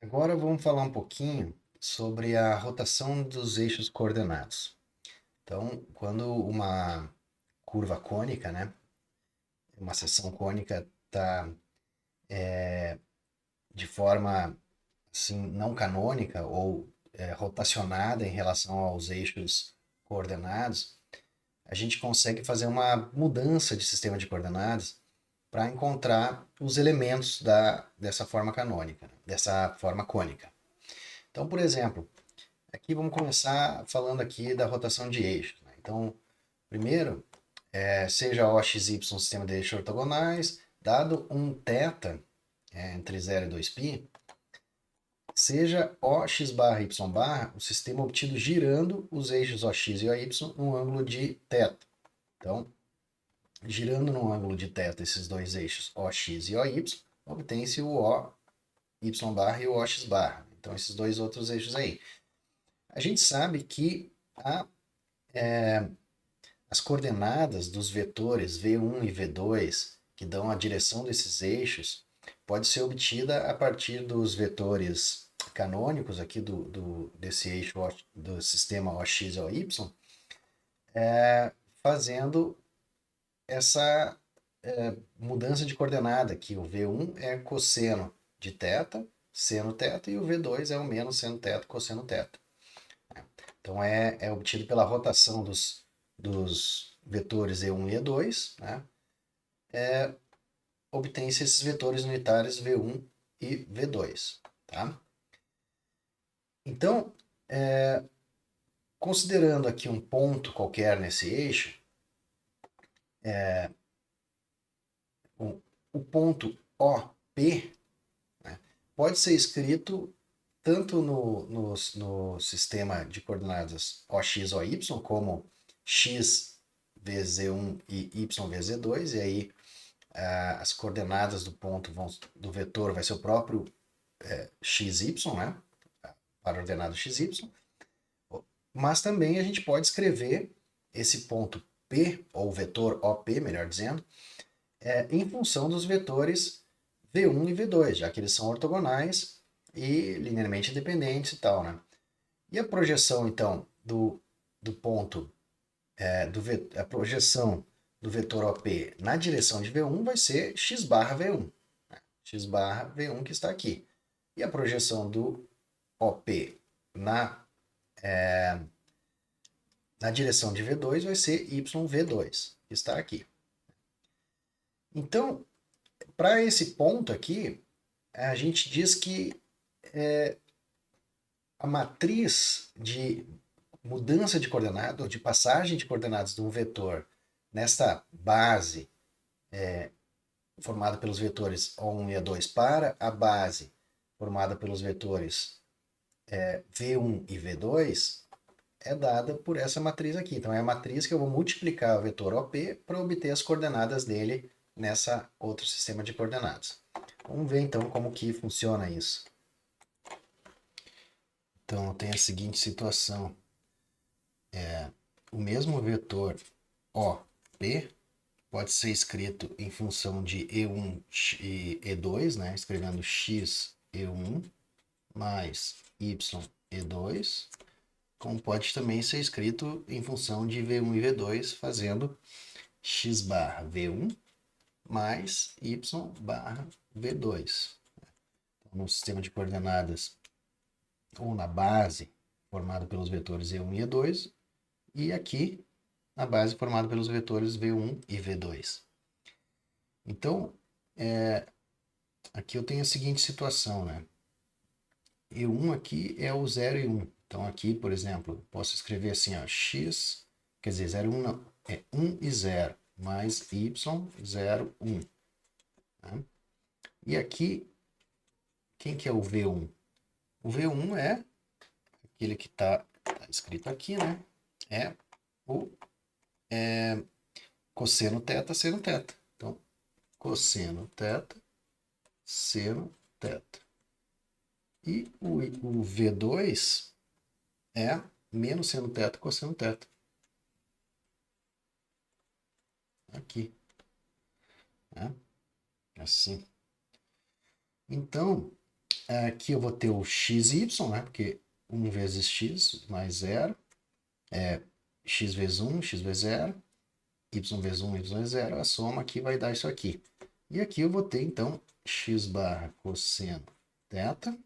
Agora vamos falar um pouquinho sobre a rotação dos eixos coordenados. Então, quando uma curva cônica, né, uma seção cônica está de forma assim não canônica ou rotacionada em relação aos eixos coordenados, a gente consegue fazer uma mudança de sistema de coordenadas para encontrar os elementos dessa forma canônica, dessa forma cônica. Então, por exemplo, aqui vamos começar falando aqui da rotação de eixos, né? Então, primeiro, seja O, X, Y um sistema de eixos ortogonais, dado um θ entre 0 e 2π, seja O, X barra, Y barra, o sistema obtido girando os eixos OX e OY num ângulo de θ. Então, girando num ângulo de θ esses dois eixos OX e OY, obtém-se o O, Y barra e o OX barra. Então, esses dois outros eixos aí. A gente sabe que as coordenadas dos vetores V1 e V2, que dão a direção desses eixos, pode ser obtida a partir dos vetores canônicos aqui desse eixo do sistema OX e OY, fazendo essa mudança de coordenada, que o V1 é cosseno de θ, seno θ, e o V2 é o menos seno θ, cosseno θ. Então é obtido pela rotação dos vetores E1 e E2, né? Obtém-se esses vetores unitários V1 e V2. Tá? Então, considerando aqui um ponto qualquer nesse eixo, o ponto OP, né, pode ser escrito tanto no sistema de coordenadas OX ou Y, como x vezes E1 e y vezes E2, e aí as coordenadas do ponto do vetor vai ser o próprio xy, né? Para ordenado xy, mas também a gente pode escrever esse ponto P, ou vetor OP, melhor dizendo, em função dos vetores V1 e V2, já que eles são ortogonais e linearmente independentes e tal, né? E a projeção, então, do ponto, a projeção do vetor OP na direção de V1 vai ser x barra V1. Né? X barra V1 que está aqui. E a projeção do OP na direção de V2 vai ser YV2, que está aqui. Então, para esse ponto aqui, a gente diz que a matriz de mudança de coordenadas, ou de passagem de coordenadas de um vetor nesta base formada pelos vetores O1 e E2 para a base formada pelos vetores V1 e V2 é dada por essa matriz aqui. Então é a matriz que eu vou multiplicar o vetor OP para obter as coordenadas dele nessa outro sistema de coordenadas. Vamos ver então como que funciona isso. Então tem a seguinte situação. O mesmo vetor OP pode ser escrito em função de E1 e E2, né? Escrevendo x E1 mais y E2, como pode também ser escrito em função de V1 e V2, fazendo x barra V1 mais y barra V2. Então, no sistema de coordenadas, ou na base, formado pelos vetores E1 e E2, e aqui na base formada pelos vetores V1 e V2. Então, aqui eu tenho a seguinte situação, né? E1 aqui é o 0 e 1. Então aqui, por exemplo, posso escrever assim, ó, x, quer dizer, 0 e 1 não, é 1 e 0, mais y, 0, 1. Tá? E aqui, quem que é o V1? O V1 é aquele que está escrito aqui, né? É o cosseno θ, seno θ. Então, cosseno θ, seno θ. E o V2 é menos seno θ, cosseno θ. Aqui, né? Assim. Então, Aqui eu vou ter o xy, né? Porque 1 vezes x mais 0 é x vezes 1, x vezes 0, y vezes 1, y vezes 0. A soma aqui vai dar isso aqui. E aqui eu vou ter, então, x barra cosseno θ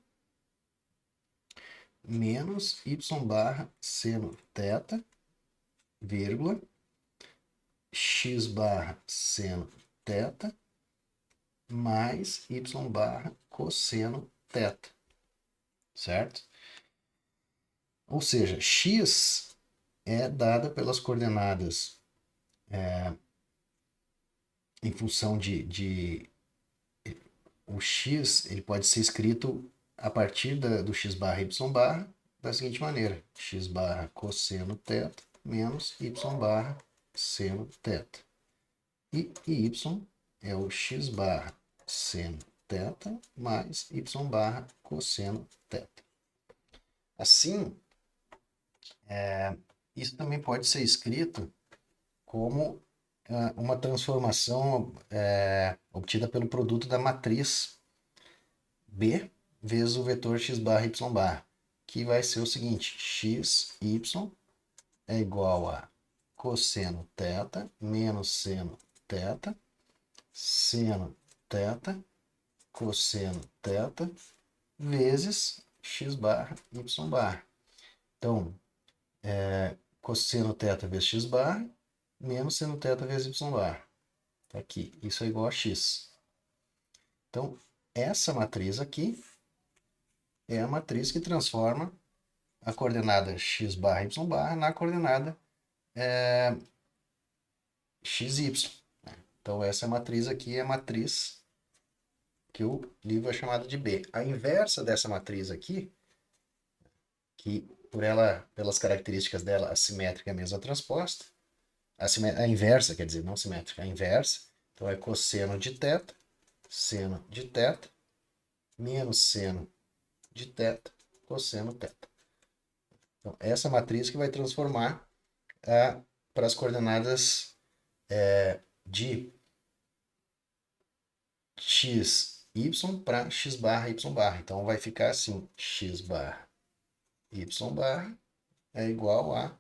menos y barra seno θ, vírgula, x barra seno θ mais y barra cosseno θ, certo? Ou seja, x é dada pelas coordenadas em função o x, ele pode ser escrito a partir do x barra y barra da seguinte maneira: x barra cosseno θ menos y barra seno θ. E y é o x barra seno θ mais y barra cosseno θ. Assim, isso também pode ser escrito como uma transformação obtida pelo produto da matriz B vezes o vetor x barra y barra, que vai ser o seguinte: x, y é igual a cosseno θ menos seno θ, seno θ, cosseno θ, vezes x barra y barra. Então, cosseno θ vezes x barra menos seno θ vezes y barra. Tá aqui, isso é igual a x. Então, essa matriz aqui é a matriz que transforma a coordenada x barra y barra na coordenada xy. Então, essa matriz aqui é a matriz que o livro é chamado de B. A inversa dessa matriz aqui, que pelas características dela, assimétrica é a mesma transposta, a inversa, quer dizer, não simétrica, a inversa, então é cosseno de θ, seno de θ, menos seno de θ, cosseno θ. Então, essa matriz que vai transformar para as coordenadas de x, y para x barra, y barra. Então, vai ficar assim, x barra, y barra é igual a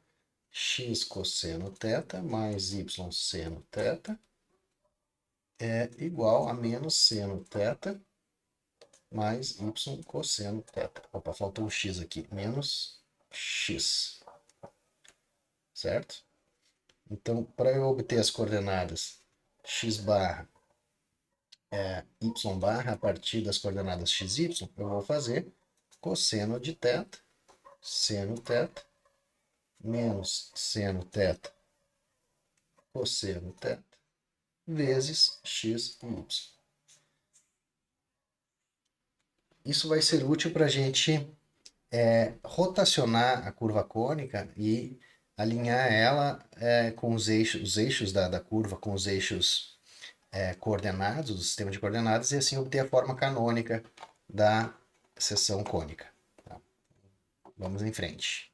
x cosseno θ mais y seno θ é igual a menos seno θ mais y cosseno θ. Opa, faltou um x aqui. Menos x. Certo? Então, para eu obter as coordenadas x barra y barra a partir das coordenadas xy, eu vou fazer cosseno de θ, seno θ, menos seno θ, cosseno θ, vezes x e y. Isso vai ser útil para a gente rotacionar a curva cônica e alinhar ela com os eixos da curva, com os eixos coordenados, do sistema de coordenadas, e assim obter a forma canônica da seção cônica. Tá? Vamos em frente.